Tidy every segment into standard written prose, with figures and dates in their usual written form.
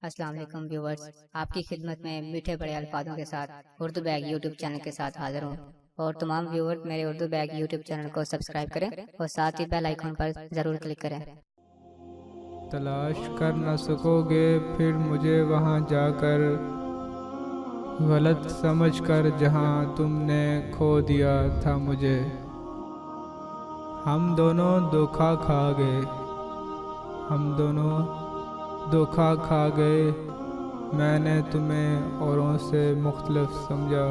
السلام علیکم ویورز، آپ کی خدمت میں میٹھے بڑے الفاظوں کے ساتھ اردو بیگ یوٹیوب چینل کے ساتھ حاضر ہوں، اور تمام ویور میرے اردو بیگ یوٹیوب چینل کو سبسکرائب کریں اور ساتھ ہی بیل آئیکن پر ضرور کلک کریں۔ تلاش کر نہ سکو گے پھر مجھے وہاں جا کر، غلط سمجھ کر جہاں تم نے کھو دیا تھا مجھے۔ ہم دونوں دھوکا کھا گئے، ہم دونوں دھوکا کھا گئے۔ میں نے تمہیں اوروں سے مختلف سمجھا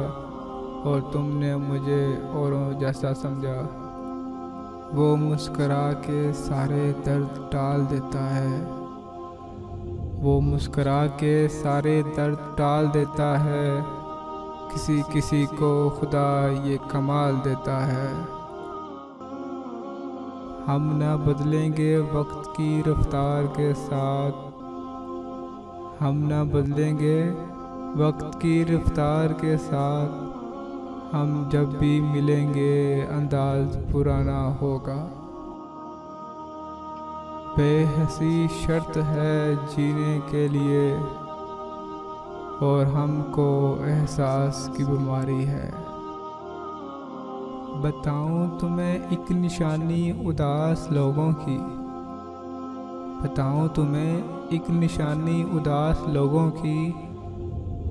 اور تم نے مجھے اوروں جیسا سمجھا۔ وہ مسکرا کے سارے درد ٹال دیتا ہے، وہ مسکرا کے سارے درد ٹال دیتا ہے، کسی کسی کو خدا یہ کمال دیتا ہے۔ ہم نہ بدلیں گے وقت کی رفتار کے ساتھ، ہم نہ بدلیں گے وقت کی رفتار کے ساتھ، ہم جب بھی ملیں گے انداز پرانا ہوگا۔ بے حسی شرط ہے جینے کے لیے، اور ہم کو احساس کی بیماری ہے۔ بتاؤں تمہیں ایک نشانی اداس لوگوں کی، بتاؤں تمہیں ایک نشانی اداس لوگوں کی،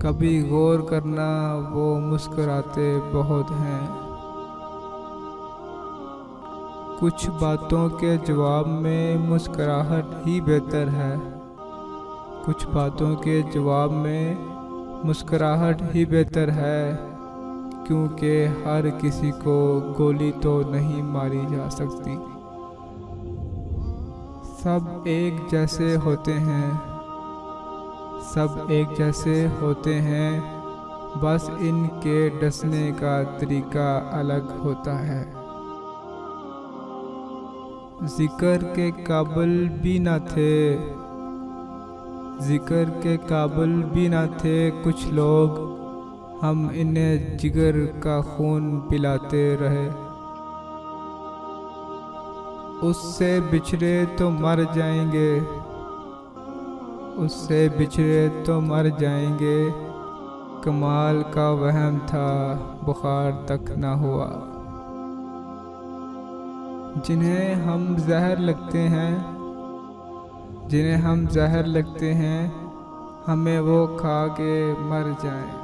کبھی غور کرنا وہ مسکراتے بہت ہیں۔ کچھ باتوں کے جواب میں مسکراہٹ ہی بہتر ہے، کچھ باتوں کے جواب میں مسکراہٹ ہی بہتر ہے، کیونکہ ہر کسی کو گولی تو نہیں ماری جا سکتی۔ سب ایک جیسے ہوتے ہیں، سب ایک جیسے ہوتے ہیں، بس ان کے ڈسنے کا طریقہ الگ ہوتا ہے۔ ذکر کے قابل بھی نہ تھے، ذکر کے قابل بھی نہ تھے کچھ لوگ، ہم انہیں جگر کا خون پلاتے رہے۔ اس سے بچھڑے تو مر جائیں گے، اس سے بچھڑے تو مر جائیں گے، کمال کا وہم تھا بخار تک نہ ہوا۔ جنہیں ہم زہر لگتے ہیں، جنہیں ہم زہر لگتے ہیں، ہمیں وہ کھا کے مر جائیں۔